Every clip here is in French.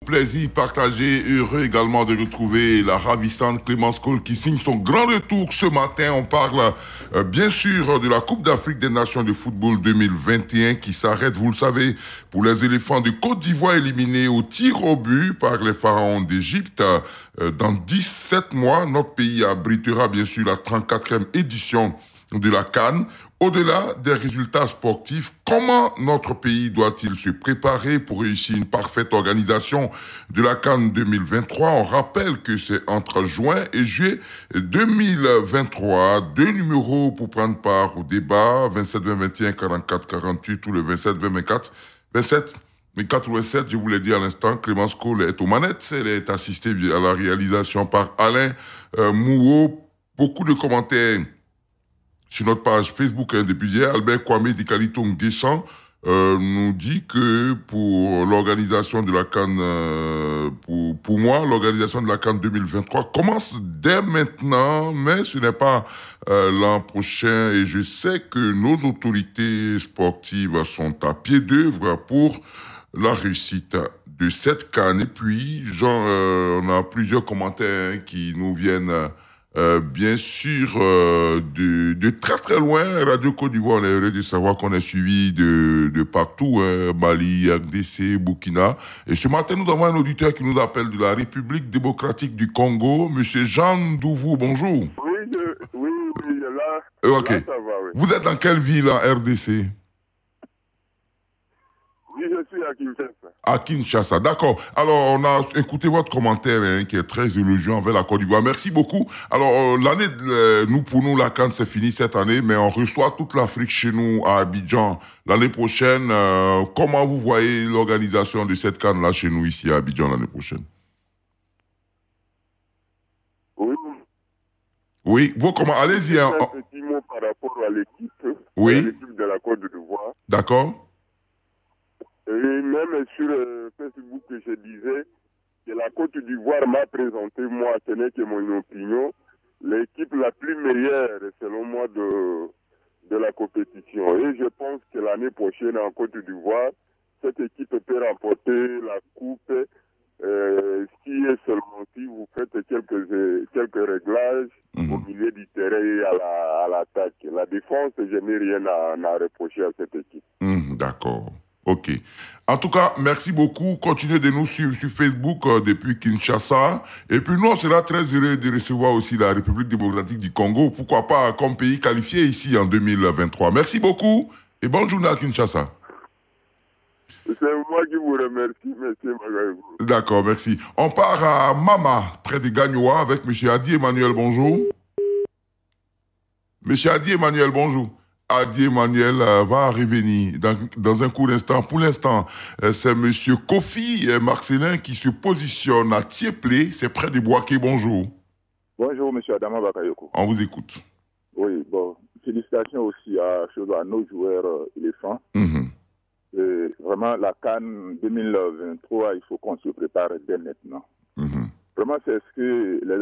Plaisir partagé, heureux également de retrouver la ravissante Clémence Cole qui signe son grand retour ce matin. On parle bien sûr de la Coupe d'Afrique des Nations de football 2021 qui s'arrête, vous le savez, pour les éléphants de Côte d'Ivoire éliminés au tir au but par les pharaons d'Égypte. Dans 17 mois, notre pays abritera bien sûr la 34e édition de la CAN. Au-delà des résultats sportifs, comment notre pays doit-il se préparer pour réussir une parfaite organisation de la CAN 2023? On rappelle que c'est entre juin et juillet 2023. Deux numéros pour prendre part au débat, 27 20 21 44 48 ou le 27 20 24 27 87, je vous l'ai dit à l'instant, Clémence Cole est aux manettes. Elle est assistée à la réalisation par Alain Mouot. Beaucoup de commentaires sur notre page Facebook depuis hier. Albert Kwame Dikalito Nguessan nous dit que pour l'organisation de la CAN, pour moi, l'organisation de la CAN 2023 commence dès maintenant, mais ce n'est pas l'an prochain. Et je sais que nos autorités sportives sont à pied d'œuvre pour la réussite de cette CAN. Et puis, on a plusieurs commentaires qui nous viennent bien sûr de très très loin. Radio Côte d'Ivoire, on est heureux de savoir qu'on est suivi de partout, Mali, RDC, Burkina. Et ce matin, nous avons un auditeur qui nous appelle de la République démocratique du Congo, Monsieur Jean Douvou. Bonjour. Oui, là, Ok. là, ça va, oui. Vous êtes dans quelle ville en RDC? Oui, je suis à Kinshasa. À Kinshasa, d'accord. Alors, on a écouté votre commentaire qui est très élogieux envers la Côte d'Ivoire. Merci beaucoup. Alors, l'année, pour nous, la CAN, c'est fini cette année, mais on reçoit toute l'Afrique chez nous à Abidjan. L'année prochaine, comment vous voyez l'organisation de cette CAN-là chez nous, ici à Abidjan, l'année prochaine? Oui, vous comment? Allez-y. Un petit mot par rapport à l'équipe. Oui. À l'équipe de la Côte d'Ivoire. D'accord. Et même sur Facebook, je disais que la Côte d'Ivoire m'a présenté, moi, ce n'est que mon opinion, l'équipe la plus meilleure, selon moi, de la compétition. Et je pense que l'année prochaine, en Côte d'Ivoire, cette équipe peut remporter la coupe. Ce qui est seulement si vous faites quelques réglages au milieu du terrain et à l'attaque. La défense, je n'ai rien à reprocher à cette équipe. D'accord. Ok. En tout cas, merci beaucoup. Continuez de nous suivre sur Facebook depuis Kinshasa. Et puis nous, on sera très heureux de recevoir aussi la République démocratique du Congo. Pourquoi pas comme pays qualifié ici en 2023. Merci beaucoup et bonne journée à Kinshasa. C'est moi qui vous remercie, monsieur Magaïbou. D'accord, merci. On part à Mama, près de Gagnoa, avec monsieur Adi Emmanuel. Bonjour. Monsieur Adi Emmanuel, bonjour. Adi Emmanuel va revenir dans un court instant. Pour l'instant, c'est monsieur Kofi Marcelin qui se positionne à Tieplé, c'est près de Boaké. Bonjour. Bonjour, monsieur Adama Bakayoko. On vous écoute. Oui, bon, félicitations aussi à nos joueurs éléphants. Et vraiment, la CAN 2023, il faut qu'on se prépare dès maintenant. Vraiment, c'est ce que les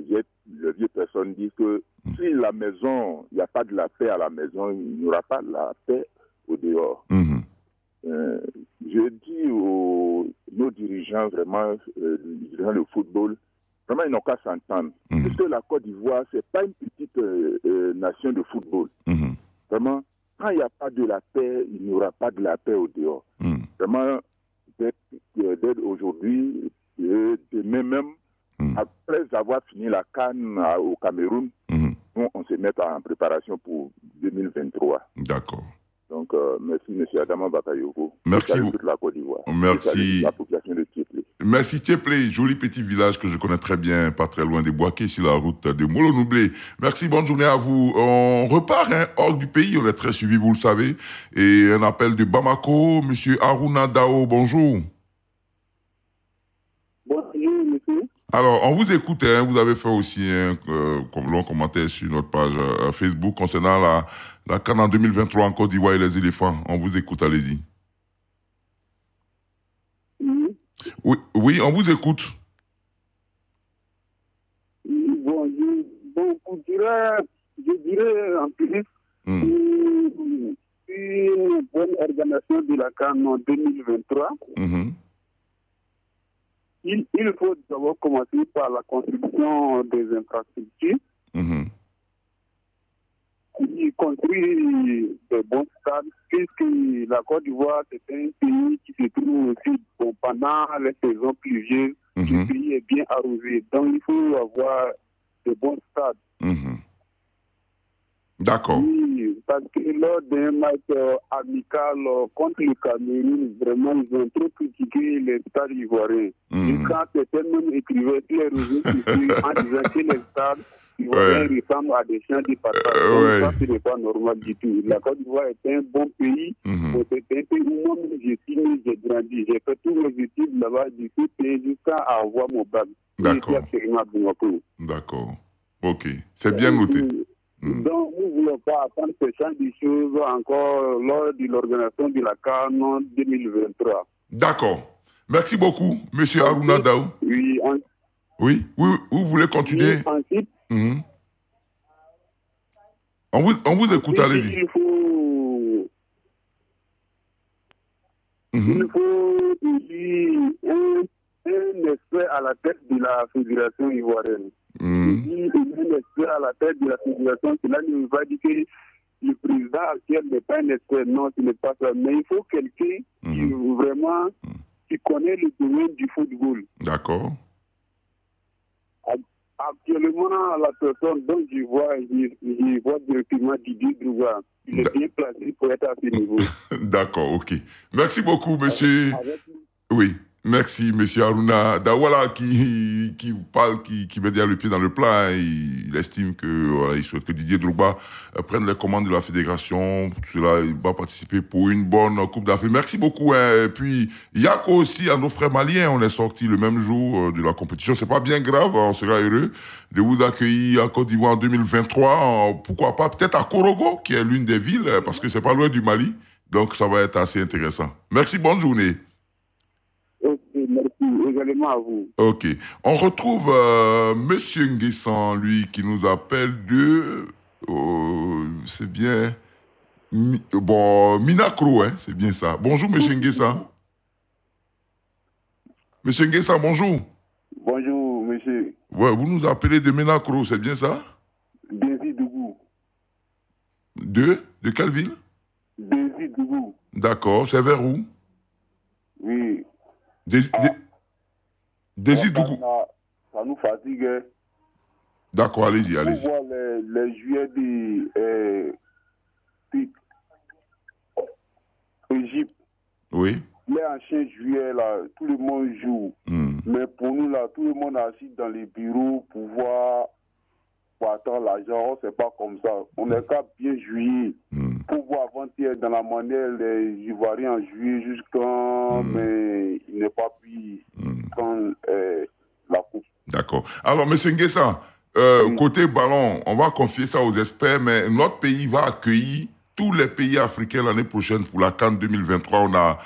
vieilles personnes disent que si la maison, il n'y a pas de la paix à la maison, il n'y aura pas de la paix au dehors. Je dis nos dirigeants, vraiment, les dirigeants de football, vraiment, ils n'ont qu'à s'entendre. Parce que la Côte d'Ivoire, ce n'est pas une petite nation de football. Vraiment, quand il n'y a pas de la paix, il n'y aura pas de la paix au dehors. Vraiment, dès aujourd'hui, demain même, après avoir fini la CAN au Cameroun, nous, on se met en préparation pour 2023. D'accord. Donc, merci, M. Adama Bakayoko. Merci beaucoup. Toute la Côte d'Ivoire. Merci. La population de Tieplé. Merci Tieplé, joli petit village que je connais très bien, pas très loin de Boaké, sur la route de Molo-Noublé. Merci, bonne journée à vous. On repart hors du pays, on est très suivi, vous le savez. Et un appel de Bamako, monsieur Haruna Dao, bonjour. Bonjour, monsieur. Alors, on vous écoute, vous avez fait aussi un long commentaire sur notre page Facebook concernant la CAN en 2023 en Côte d'Ivoire et les éléphants. On vous écoute, allez-y. Oui, on vous écoute. Bon, je dirais en plus une bonne organisation de la CAN en 2023. il faut d'abord commencer par la construction des infrastructures. Il construit des bons stades, puisque la Côte d'Ivoire, c'est un pays qui se trouve aussi pendant les saisons pluvieuses. Le pays est bien arrosé. Donc, il faut avoir de bons stades. D'accord. Oui, parce que lors d'un match amical contre le Cameroun, vraiment, ils ont trop critiqué les stades ivoiriens. Et quand certains même écrivaient sur les réseaux sociaux en disant que les stades ivoiriens ressemblent à des champs de patates. Donc ça, ce n'est pas normal du tout. La Côte d'Ivoire est un bon pays. C'est un pays où moi, j'ai signé, j'ai grandi. J'ai fait tous mes études là-bas du pays jusqu'à avoir mon bac. D'accord. D'accord. Ok. C'est bien noté. Donc, nous ne voulons pas attendre ce genre de choses encore lors de l'organisation de la CAN 2023. D'accord. Merci beaucoup, M. Haruna Daou. Oui. Oui, vous voulez continuer? Oui, ensuite, on vous écoute, allez-y. Il faut un expert à la tête de la fédération ivoirienne. Un expert à la tête de la fédération, cela ne veut pas dire que le président actuel n'est pas un expert. Non, ce n'est pas ça. Mais il faut quelqu'un qui vraiment qui connaît le domaine du football. D'accord. Actuellement, la personne dont je vois directement Didier Drogba. Il est bien placé pour être à ce niveau. D'accord, ok. Merci beaucoup, monsieur. Oui. Merci, M. Haruna Dawala, qui parle, qui met bien le pied dans le plat. Il estime que, voilà, il souhaite que Didier Drogba prenne les commandes de la fédération. Pour cela, il va participer pour une bonne Coupe d'Afrique. Merci beaucoup. Et puis, Yako aussi, à nos frères maliens, on est sortis le même jour de la compétition. C'est pas bien grave, on sera heureux de vous accueillir en Côte d'Ivoire en 2023. Pourquoi pas, peut-être à Korogo, qui est l'une des villes, parce que c'est pas loin du Mali. Donc, ça va être assez intéressant. Merci, bonne journée. Également à vous. Ok. On retrouve Monsieur Nguessan, lui, qui nous appelle de... c'est bien... Minakro, hein, c'est bien ça. Bonjour, Monsieur Nguessan. Monsieur Nguessan, bonjour. Bonjour, monsieur. Ouais, vous nous appelez de Minakro, c'est bien ça? Bézi Dougou. De quelle ville? Bézi Dougou. D'accord, c'est vers où? Oui. Dougou. Ça nous fatigue. D'accord, allez-y, allez-y. On voit les juillet d'Égypte. Oui. Les anciens juillet, là, tout le monde joue. Mais pour nous, là, tout le monde est assis dans les bureaux pour voir, pour attendre l'argent. C'est pas comme ça. On est qu'à bien jouer. Pour voir avant-hier, dans la manière, les Ivoiriens ont joué jusqu'à... Mais il n'est pas pu prendre la coupe. D'accord. Alors, M. Nguessan, côté ballon, on va confier ça aux experts, mais notre pays va accueillir tous les pays africains l'année prochaine pour la CAN 2023. On a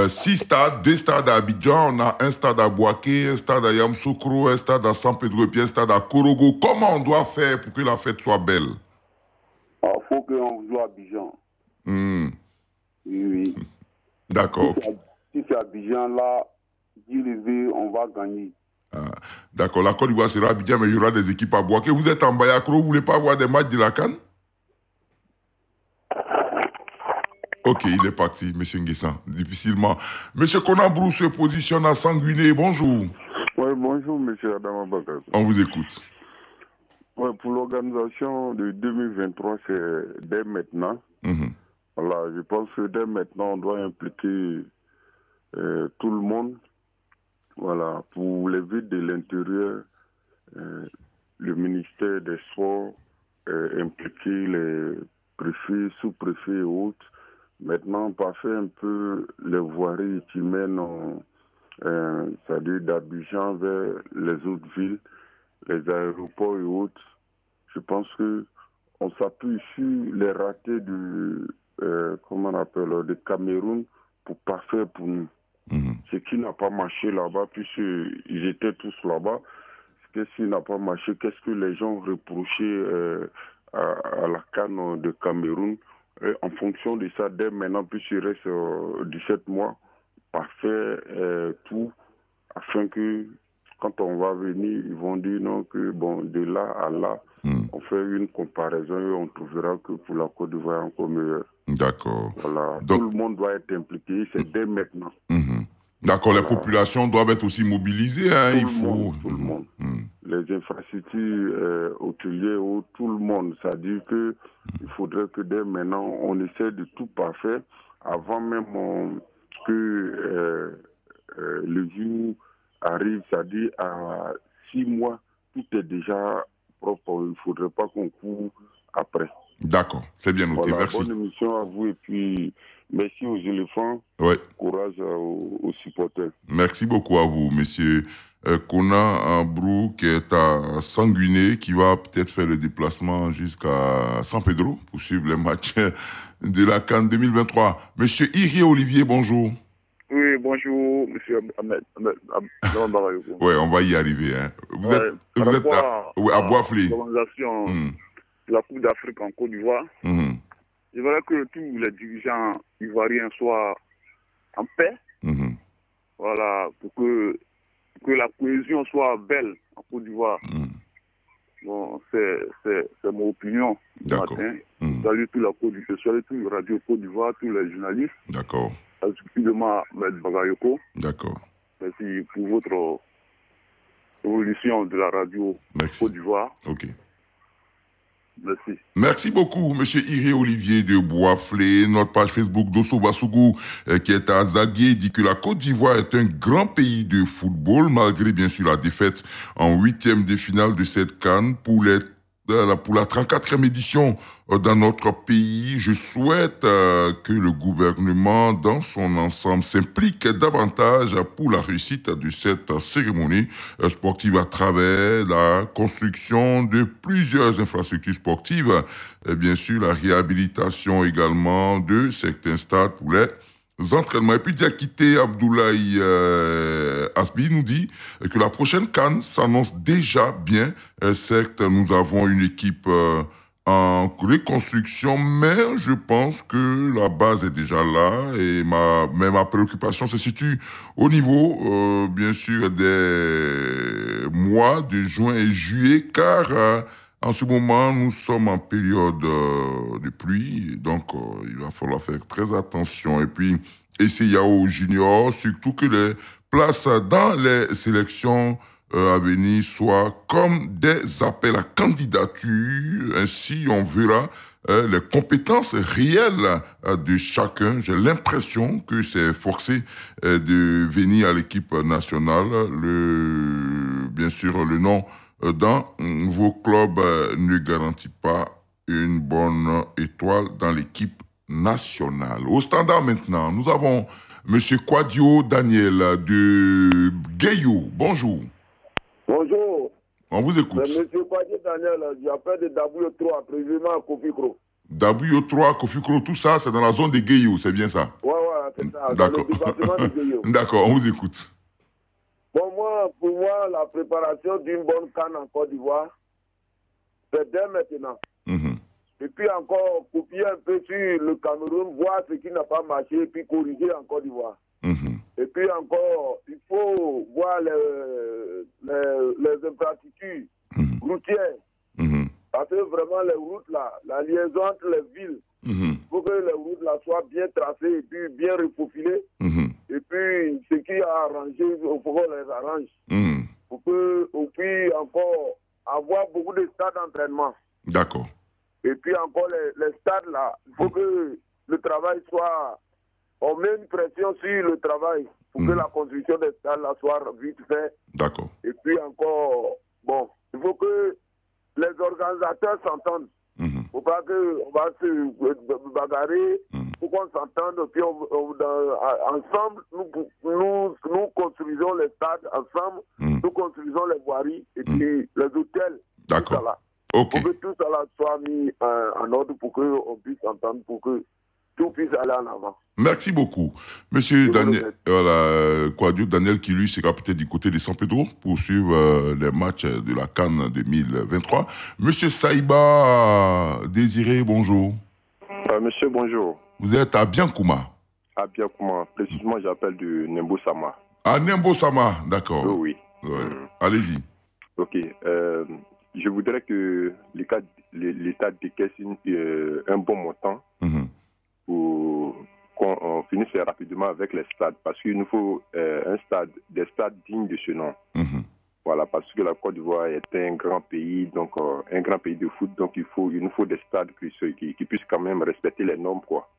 6 stades, 2 stades à Abidjan, on a un stade à Bouaké, un stade à Yamoussoukro, un stade à San Pedro et puis un stade à Korogo. Comment on doit faire pour que la fête soit belle? Il faut qu'on joue à Abidjan. Oui. D'accord. Si c'est Abidjan, là, on va gagner. D'accord, la Côte d'Ivoire sera à Abidjan, mais il y aura des équipes à Bouaké. Vous êtes en Bayakro, vous ne voulez pas avoir des matchs de la CAN? Ok, il est parti, M. Nguessan, difficilement. M. Konabrou se positionne à Sanguiné. Bonjour. Oui, bonjour, M. Adama Bakar. On vous écoute. Ouais, pour l'organisation de 2023, c'est dès maintenant. Voilà, je pense que dès maintenant, on doit impliquer tout le monde. Voilà, pour les villes de l'intérieur, le ministère des Sports, impliquer les préfets, sous-préfets et autres. Maintenant, passer un peu les voiries qui mènent, c'est-à-dire d'Abidjan vers les autres villes, les aéroports et autres. Je pense que on s'appuie sur les ratés de, comment on appelle, de Cameroun pour parfaire pour nous. Ce qui n'a pas marché là-bas, puisqu'ils étaient tous là-bas. Qu'est-ce qui n'a pas marché? Qu'est-ce que les gens reprochaient à la CAN de Cameroun? Et en fonction de ça, dès maintenant, puisqu'il reste 17 mois, parfaire tout afin que quand on va venir, ils vont dire non, que bon, de là à là, on fait une comparaison et on trouvera que pour la Côte d'Ivoire, encore meilleur. D'accord. Voilà. Donc, tout le monde doit être impliqué, c'est dès maintenant. D'accord, Voilà. les populations doivent être aussi mobilisées. Hein, Tout le monde. Les infrastructures hôtelières, tout le monde. C'est-à-dire qu'il faudrait que dès maintenant, on essaie de tout parfaire avant même que le jour arrive, c'est-à-dire à 6 mois, tout est déjà propre. Il ne faudrait pas qu'on court après. D'accord, c'est bien noté. Voilà, merci. Bonne émission à vous et puis merci aux éléphants. Ouais. Courage aux supporters. Merci beaucoup à vous, monsieur Kona Brou, qui est à Sanguiné, qui va peut-être faire le déplacement jusqu'à San Pedro pour suivre les matchs de la CAN 2023. Monsieur Iri Olivier, bonjour. Oui, bonjour, monsieur Ahmed. Oui, on va y arriver. Hein. Vous êtes à Boisflé. L'organisation de la Coupe d'Afrique en Côte d'Ivoire. C'est vrai que tous les dirigeants ivoiriens soient en paix. Voilà, pour que la cohésion soit belle en Côte d'Ivoire. Bon, c'est mon opinion ce matin. Salut toute la Côte d'Ivoire, salut toute la radio Côte d'Ivoire, tous les journalistes. D'accord. Excusez-moi, M. Bagayoko. D'accord. Merci pour votre évolution de la radio Côte d'Ivoire. Ok. Merci. Merci beaucoup, monsieur Iré Olivier de Boisflé. Notre page Facebook d'Osso Vassougou, qui est à Zaguié, dit que la Côte d'Ivoire est un grand pays de football, malgré bien sûr la défaite en 8e de finale de cette CAN pour la 34e édition dans notre pays. Je souhaite que le gouvernement dans son ensemble s'implique davantage pour la réussite de cette cérémonie sportive à travers la construction de plusieurs infrastructures sportives et bien sûr la réhabilitation également de certains stades pour les entraînements. Et puis Diakité Abdoulaye Asbi nous dit que la prochaine CAN s'annonce déjà bien. Certes, nous avons une équipe en reconstruction, mais je pense que la base est déjà là et ma préoccupation se situe au niveau, bien sûr, des mois de juin et juillet, car en ce moment, nous sommes en période de pluie, donc il va falloir faire très attention. Et puis, essayer aux juniors, surtout que les places dans les sélections à venir soient comme des appels à candidature. Ainsi, on verra les compétences réelles de chacun. J'ai l'impression que c'est forcé de venir à l'équipe nationale. Bien sûr, le nom dans vos clubs ne garantit pas une bonne étoile dans l'équipe nationale. Au standard maintenant, nous avons M. Kwadio Daniel de Guéyou. Bonjour. Bonjour. On vous écoute. Monsieur Kwadio Daniel, j'appelle de W3, précisément à Kofikro. W3, Kofikro, tout ça, c'est dans la zone de Guéyou, c'est bien ça? Ouais, c'est ça. D'accord. Dans le département de Guéyou. D'accord, on vous écoute. Bon, pour moi, la préparation d'une bonne CAN en Côte d'Ivoire, c'est dès maintenant. Et puis encore, copier un peu sur le Cameroun, voir ce qui n'a pas marché, et puis corriger en Côte d'Ivoire. Et puis encore, il faut voir les infrastructures routières. Parce que vraiment, les routes là, la liaison entre les villes, il faut que les routes là soient bien tracées et puis bien reprofilées. Et puis, ce qui a arrangé, il faut qu'on les arrange. Pour qu'on puisse encore avoir beaucoup de stades d'entraînement. D'accord. Et puis encore, les stades là, il faut que le travail soit... On met une pression sur le travail pour que la construction des stades là soit vite faite. D'accord. Et puis encore, bon, il faut que les organisateurs s'entendent. Il ne faut pas qu'on va se bagarrer, pour qu'on s'entende. Puis ensemble, nous construisons les stades, ensemble, nous construisons les voiries et puis les hôtels. D'accord. Ok. Pour que tout cela soit mis en ordre pour qu'on puisse s'entendre, pour que tout puisse aller en avant. Merci beaucoup. Monsieur Daniel, Kwadio Daniel qui lui sera peut-être du côté de San Pedro pour suivre les matchs de la CAN 2023. Monsieur Saïba Désiré, bonjour. Monsieur, bonjour. Vous êtes à Biankouma. À Biankouma. Précisément, j'appelle du Nembo Sama. Ah, Nembo Sama, d'accord. Oh, oui. Ouais. Allez-y. Ok. Je voudrais que l'État décaisse un bon montant pour qu'on finisse rapidement avec les stades. Parce qu'il nous faut des stades dignes de ce nom. Voilà, parce que la Côte d'Ivoire est un grand pays, donc un grand pays de foot, donc il nous faut des stades qui puissent quand même respecter les normes, quoi.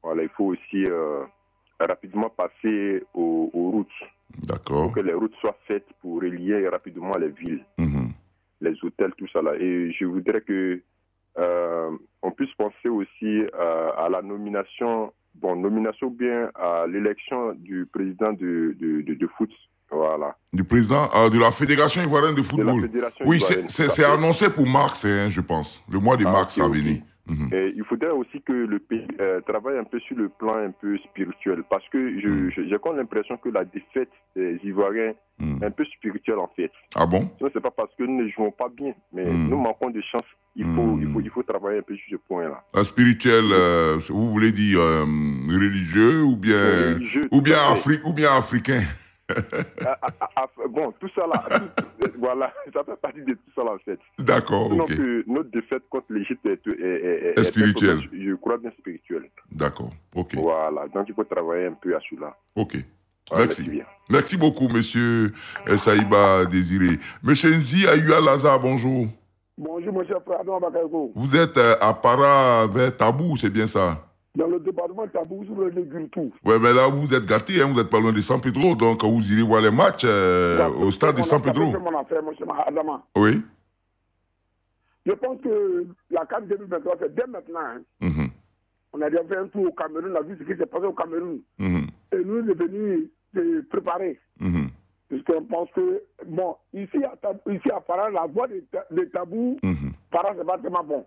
Voilà, il faut aussi rapidement passer aux routes. D'accord. Pour que les routes soient faites pour relier rapidement les villes, les hôtels, tout ça là. Et je voudrais que on puisse penser aussi à la nomination bien à l'élection du président de foot. Voilà. Du président de la Fédération ivoirienne de football. Oui, c'est annoncé pour mars, hein, je pense. Le mois de mars à venir. Et il faudrait aussi que le pays travaille un peu sur le plan un peu spirituel, parce que j'ai comme l'impression que la défaite des Ivoiriens est un peu spirituelle en fait. Ah bon? Ce n'est pas parce que nous ne jouons pas bien, mais nous manquons de chance. Il faut travailler un peu sur ce point-là. Spirituel, vous voulez dire religieux ou bien africain? Bon, tout ça là, voilà, ça fait partie de tout ça là en fait. D'accord, ok. Donc notre défaite contre l'Égypte est spirituelle. Je crois bien spirituelle. D'accord, ok. Voilà, donc il faut travailler un peu à cela. Ok. Merci. Merci beaucoup, monsieur Saïba Désiré. Monsieur Nzi Ayua Laza, bonjour. Bonjour, monsieur Pradon Bakayoko. Vous êtes à Para vers Tabou, c'est bien ça? Dans le département de Tabou, sur le Gultou. Oui, mais là, vous êtes gâtés, hein, vous n'êtes pas loin de San Pedro, donc vous irez voir les matchs au stade de San Pedro. C'est mon affaire, monsieur Adama. Oui. Je pense que la CAN 2023, c'est dès maintenant. Hein. On a déjà fait un tour au Cameroun, on a vu ce qui s'est passé au Cameroun. Et nous, on est venus se préparer. Puisqu'on pense que, bon, ici à Para, la voie de Tabou, Para, c'est pas tellement bon.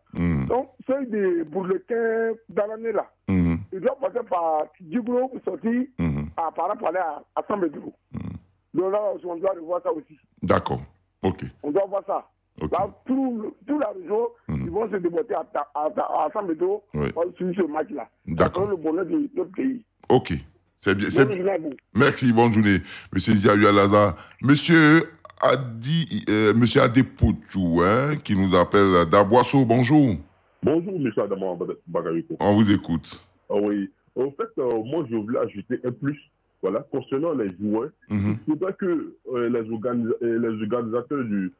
Donc, ceux des Bourlequins dans l'année là, ils doivent passer par Djibro pour sortir à Para pour aller à San Pedro. Donc là, on doit revoir ça aussi. D'accord, ok. On doit voir ça. Okay. Là, toute la région, ils vont se déboîter à San Pedro pour suivre ce match-là. D'accord. C'est le bonheur de notre pays. Ok. C'est bien. Merci, bonne journée. Monsieur Ziaoua Laza. Monsieur Adepotou, hein, qui nous appelle d'Aboisseau, bonjour. Bonjour, monsieur Adama Bagayoko. On vous écoute. Oui. En fait, moi, je voulais ajouter un plus. Voilà, concernant les joueurs, il faudrait que les organisateurs du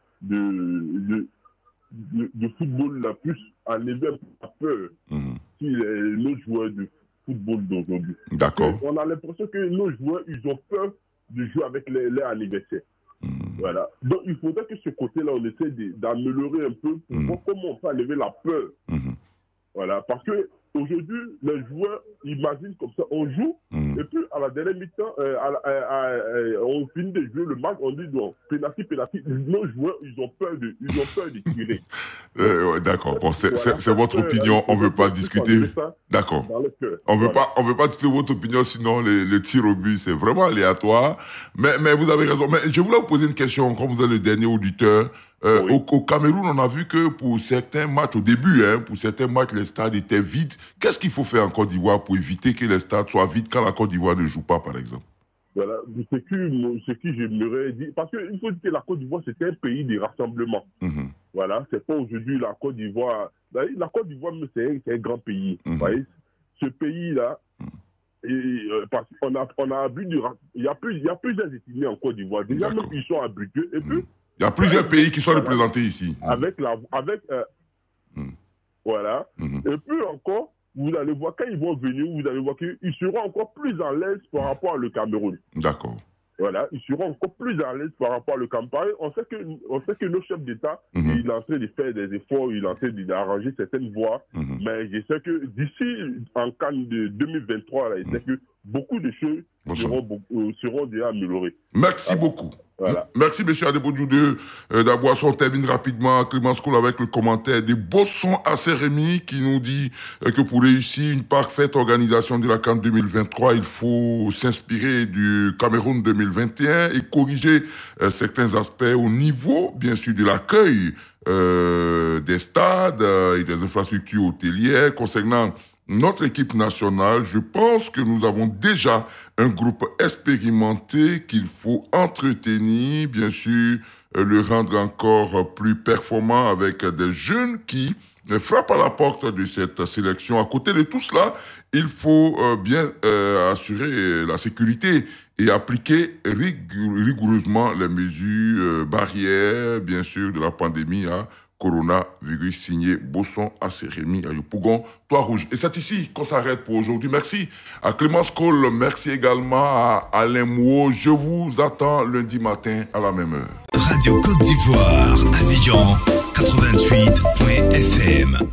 football la puissent enlever un peu la peur si nos joueurs de football d'aujourd'hui. D'accord. On a l'impression que nos joueurs, ils ont peur de jouer avec leur anniversaire. Voilà. Donc, il faudrait que ce côté-là, on essaie d'améliorer un peu pour voir comment on peut enlever la peur. Voilà. Parce que aujourd'hui, les joueurs imaginent comme ça, on joue, et puis à la dernière mi-temps, on finit de jouer le match, on dit donc, penalty. Nos joueurs, ils ont peur de tirer. Ouais, d'accord. Bon, c'est votre opinion, on ne veut pas discuter. D'accord. On ne veut pas discuter votre opinion, sinon le tir au but, c'est vraiment aléatoire. Mais vous avez raison. Mais je voulais vous poser une question, comme vous êtes le dernier auditeur. Au Cameroun, on a vu que pour certains matchs, au début, pour certains matchs, les stades étaient vides. Qu'est-ce qu'il faut faire en Côte d'Ivoire pour éviter que les stades soient vides quand la Côte d'Ivoire ne joue pas, par exemple? Voilà, ce que j'aimerais dire, parce qu'il faut dire que la Côte d'Ivoire, c'était un pays de rassemblement. Voilà, c'est pas aujourd'hui la Côte d'Ivoire. La Côte d'Ivoire, c'est un grand pays. Vous voyez, ce pays-là, parce qu'on a vu il y a plusieurs ethnies en Côte d'Ivoire. Déjà, même ils sont habitués. Et puis, il y a plusieurs pays qui sont représentés ici. Voilà. Et puis encore, vous allez voir, quand ils vont venir, vous allez voir qu'ils seront encore plus à l'aise par rapport au Cameroun. D'accord. Voilà, ils seront encore plus à l'aise par rapport au Cameroun. On sait que nos chefs d'État, ils sont en train de faire des efforts, ils sont en train d'arranger certaines voies. Mais je sais que d'ici en CAN de 2023, je sais que beaucoup de choses seront déjà améliorées. Merci beaucoup. Voilà. Merci, M. Adebodjou d'Aboisson. On termine rapidement, Clémence Cole, avec le commentaire de Bosson Asseremi qui nous dit que pour réussir une parfaite organisation de la CAN 2023, il faut s'inspirer du Cameroun 2021 et corriger certains aspects au niveau, bien sûr, de l'accueil des stades et des infrastructures hôtelières. Concernant notre équipe nationale, je pense que nous avons déjà un groupe expérimenté qu'il faut entretenir, bien sûr, le rendre encore plus performant avec des jeunes qui frappent à la porte de cette sélection. À côté de tout cela, il faut bien assurer la sécurité et appliquer rigoureusement les mesures barrières, bien sûr, de la pandémie à coronavirus, signé Bosson Asérémy Ayopougon, Toit Rouge. Et c'est ici qu'on s'arrête pour aujourd'hui. Merci à Clémence Cole, merci également à Alain Mouot. Je vous attends lundi matin à la même heure. Radio Côte d'Ivoire, Abidjan, 88.fm.